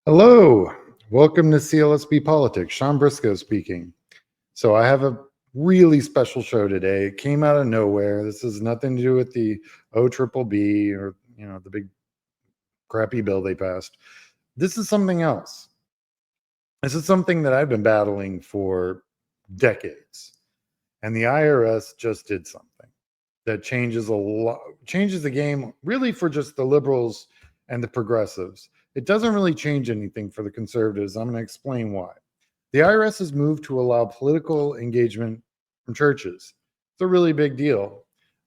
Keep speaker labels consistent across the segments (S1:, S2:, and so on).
S1: Hello, welcome to CLSB Politics. Sean Briscoe speaking. So I have a really special show today. It came out of nowhere. This has nothing to do with the OBBB or the big crappy bill they passed. This is something else. This is something that I've been battling for decades, and the IRS just did something that changes the game really for just the liberals and the progressives. It doesn't really change anything for the conservatives. I'm going to explain why. The IRS has moved to allow political engagement from churches. It's a really big deal.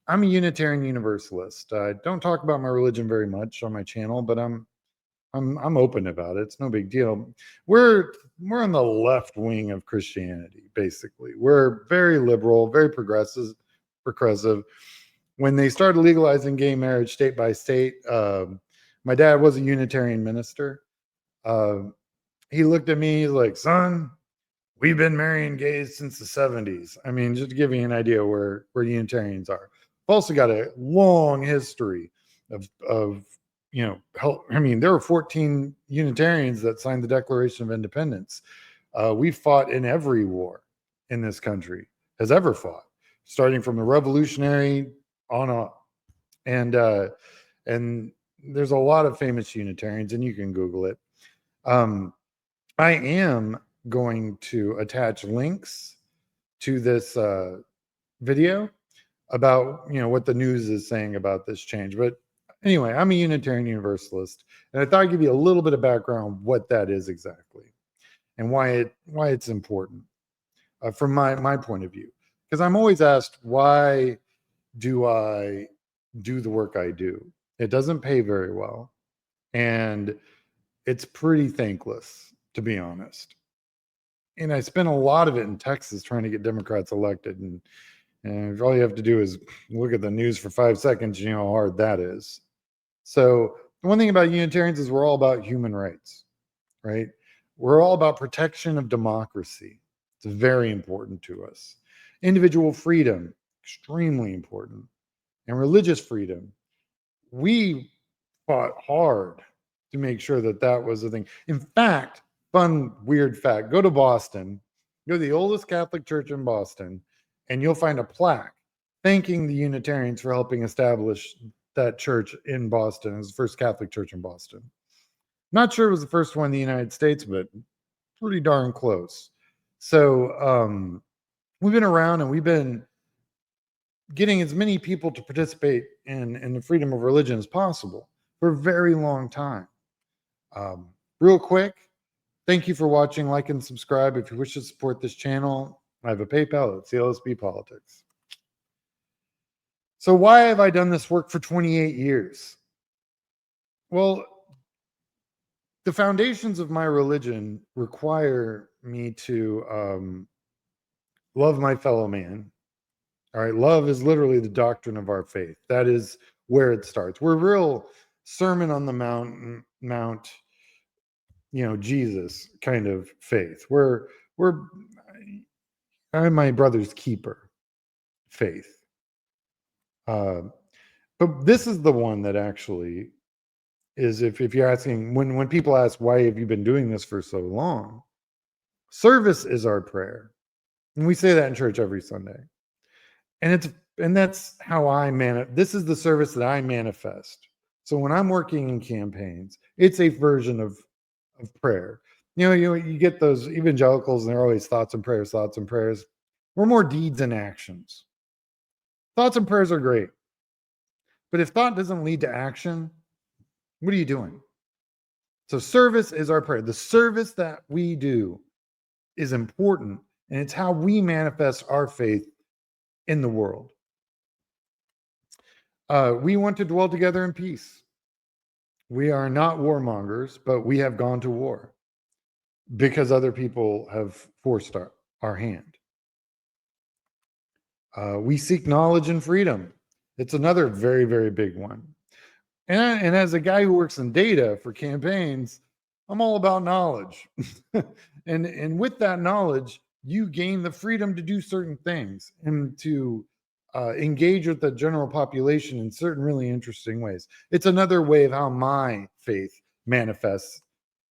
S1: I'm a Unitarian Universalist. I don't talk about my religion very much on my channel, but I'm open about it. It's no big deal. We're on the left wing of Christianity, basically. We're very liberal, very progressive. When they started legalizing gay marriage state by state, my dad was a Unitarian minister. He looked at me, he's like, son, we've been marrying gays since the 70s. I mean, just to give you an idea where Unitarians are. We've also got a long history of help. I mean, there were 14 Unitarians that signed the Declaration of Independence. We fought in every war in this country has ever fought, starting from the Revolutionary on up. And there's a lot of famous Unitarians, and you can Google it. I am going to attach links to this video about what the news is saying about this change. But anyway, I'm a Unitarian Universalist, and I thought I'd give you a little bit of background what that is exactly and why it's important from my point of view. Because I'm always asked, why do I do the work I do? It doesn't pay very well, and it's pretty thankless, to be honest. And I spent a lot of it in Texas trying to get Democrats elected, and all you have to do is look at the news for 5 seconds, you know how hard that is. So the one thing about Unitarians is we're all about human rights, right? We're all about protection of democracy. It's very important to us. Individual freedom, extremely important. And religious freedom. We fought hard to make sure that was the thing. In fact, fun, weird fact, go to Boston, go to the oldest Catholic church in Boston, and you'll find a plaque thanking the Unitarians for helping establish that church in Boston. It was the first Catholic church in Boston. Not sure it was the first one in the United States, but pretty darn close. So we've been around, and we've been getting as many people to participate in the freedom of religion as possible for a very long time. Real quick, thank you for watching. Like and subscribe if you wish to support this channel. I have a PayPal at CLSB Politics. So why have I done this work for 28 years? Well, the foundations of my religion require me to love my fellow man. All right, love is literally the doctrine of our faith. That is where it starts. We're real Sermon on the Mount, Jesus kind of faith. I'm my brother's keeper faith. But this is the one that actually is, if you're asking, when people ask, why have you been doing this for so long? Service is our prayer. And we say that in church every Sunday. And that's how this is the service that I manifest. So when I'm working in campaigns, it's a version of prayer. You get those evangelicals, and they're always thoughts and prayers. We're more deeds and actions. Thoughts and prayers are great. But if thought doesn't lead to action, what are you doing? So service is our prayer. The service that we do is important, and it's how we manifest our faith in the world. We want to dwell together in peace. We are not warmongers, but we have gone to war because other people have forced our hand. We seek knowledge and freedom. It's another very, very big one. And as a guy who works in data for campaigns, I'm all about knowledge. and with that knowledge, you gain the freedom to do certain things and to engage with the general population in certain really interesting ways. It's another way of how my faith manifests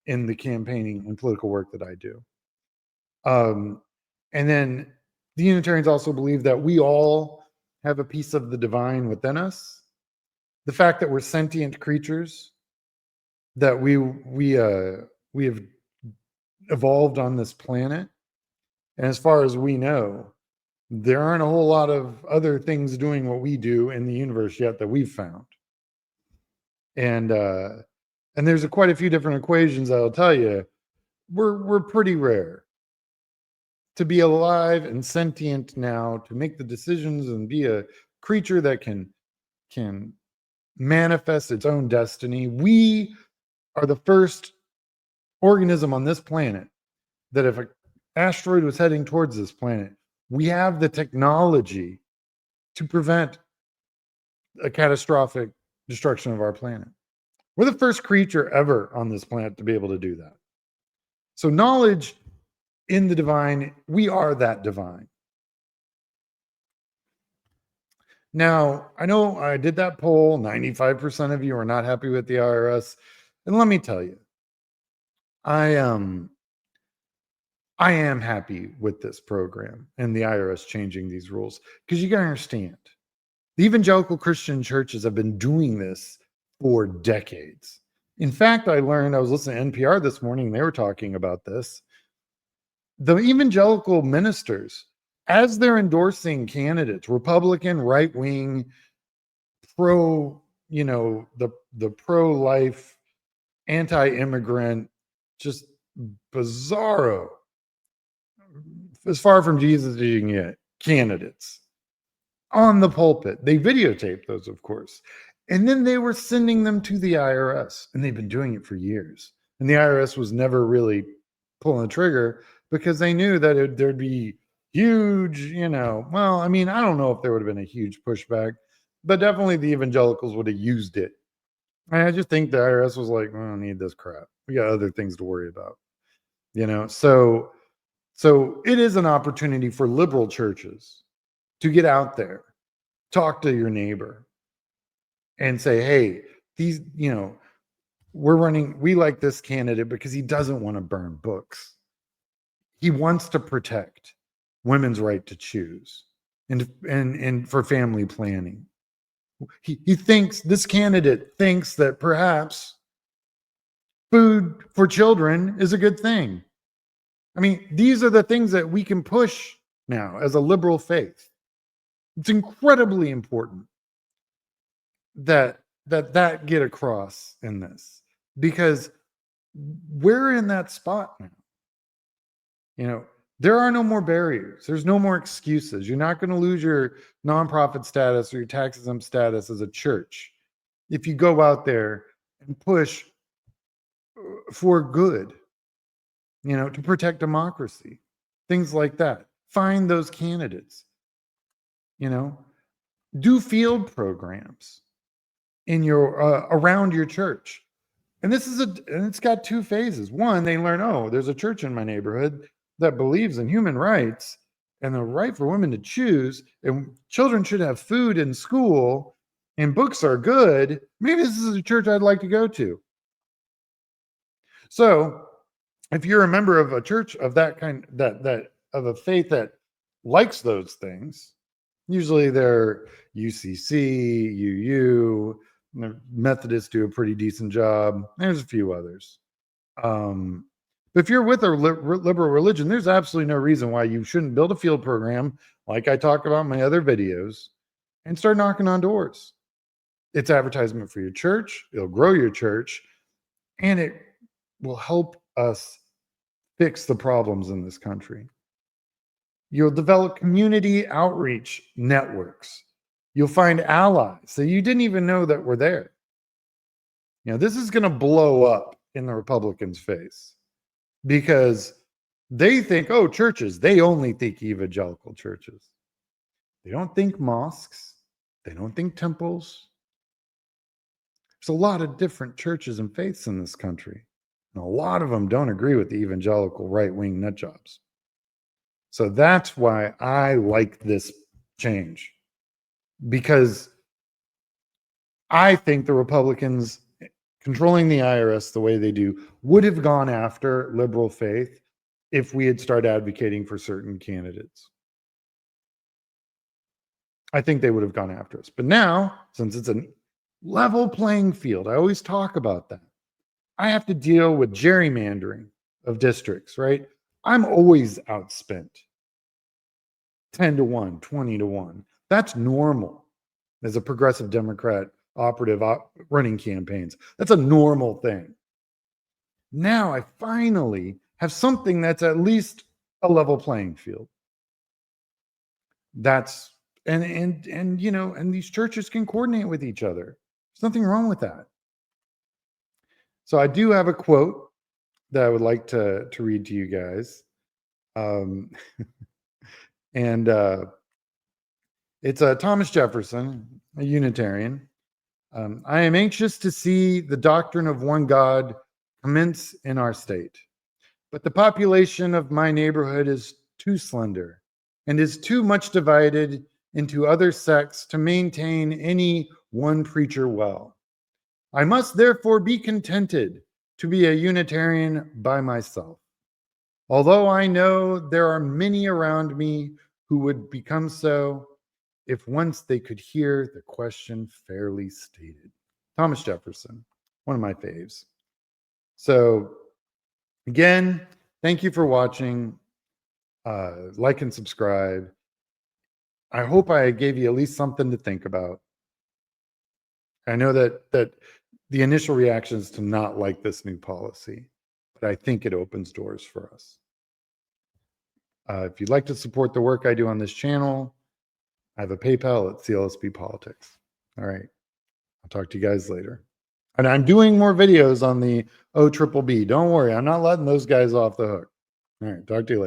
S1: in the campaigning and political work that I do. And then the Unitarians also believe that we all have a piece of the divine within us. The fact that we're sentient creatures, that we have evolved on this planet, and as far as we know, there aren't a whole lot of other things doing what we do in the universe yet that we've found. And there's quite a few different equations that'll tell you we're pretty rare to be alive and sentient now, to make the decisions and be a creature that can manifest its own destiny. We are the first organism on this planet that if an asteroid was heading towards this planet, we have the technology to prevent a catastrophic destruction of our planet. We're the first creature ever on this planet to be able to do that. So knowledge in the divine, we are that divine. Now, I know I did that poll. 95% of you are not happy with the IRS. And let me tell you, I am happy with this program and the IRS changing these rules, because you got to understand, the evangelical Christian churches have been doing this for decades. In fact, I was listening to NPR this morning, they were talking about this. The evangelical ministers, as they're endorsing candidates, Republican, right-wing, pro, the pro-life, anti-immigrant, just bizarro, as far from Jesus as you can get, candidates on the pulpit. They videotaped those, of course. And then they were sending them to the IRS, and they've been doing it for years. And the IRS was never really pulling the trigger, because they knew that there'd be huge, I don't know if there would have been a huge pushback, but definitely the evangelicals would have used it. And I just think the IRS was like, we don't need this crap. We got other things to worry about, So it is an opportunity for liberal churches to get out there, talk to your neighbor, and say, hey, these, we like this candidate because he doesn't want to burn books. He wants to protect women's right to choose and for family planning. This candidate thinks that perhaps food for children is a good thing. I mean, these are the things that we can push now as a liberal faith. It's incredibly important that get across in this, because we're in that spot now. There are no more barriers. There's no more excuses. You're not going to lose your nonprofit status or your tax exempt status as a church if you go out there and push for good, to protect democracy, things like that. Find those candidates, do field programs in your around your church. And it's got two phases. One, they learn, there's a church in my neighborhood that believes in human rights and the right for women to choose, and children should have food in school, and books are good. Maybe this is a church I'd like to go to. So if you're a member of a church of that kind, that of a faith that likes those things, usually they're UCC, UU, Methodists do a pretty decent job. There's a few others. But if you're with a liberal religion, there's absolutely no reason why you shouldn't build a field program, like I talk about in my other videos, and start knocking on doors. It's advertisement for your church. It'll grow your church, and it will help us fix the problems in this country. You'll develop community outreach networks. You'll find allies that you didn't even know that were there. This is going to blow up in the Republicans' face, because they think, churches, they only think evangelical churches. They don't think mosques. They don't think temples. There's a lot of different churches and faiths in this country, and a lot of them don't agree with the evangelical right-wing nut jobs. So that's why I like this change, because I think the Republicans controlling the IRS the way they do would have gone after liberal faith if we had started advocating for certain candidates. I think they would have gone after us. But now, since it's a level playing field, I always talk about that. I have to deal with gerrymandering of districts, right? I'm always outspent 10-1, 20-1. That's normal as a progressive Democrat operative running campaigns. That's a normal thing. Now I finally have something that's at least a level playing field. That's and you know, and these churches can coordinate with each other. There's nothing wrong with that. So I do have a quote that I would like to read to you guys. Um, and it's Thomas Jefferson, a Unitarian. I am anxious to see the doctrine of one God commence in our state, but the population of my neighborhood is too slender and is too much divided into other sects to maintain any one preacher well. I must therefore be contented to be a Unitarian by myself, although I know there are many around me who would become so if once they could hear the question fairly stated. Thomas Jefferson, one of my faves. So again, thank you for watching. Like and subscribe. I hope I gave you at least something to think about. I know that the initial reaction is to not like this new policy, but I think it opens doors for us. If you'd like to support the work I do on this channel, I have a PayPal at CLSP Politics. All right. I'll talk to you guys later. And I'm doing more videos on the OBBB. Don't worry. I'm not letting those guys off the hook. All right. Talk to you later.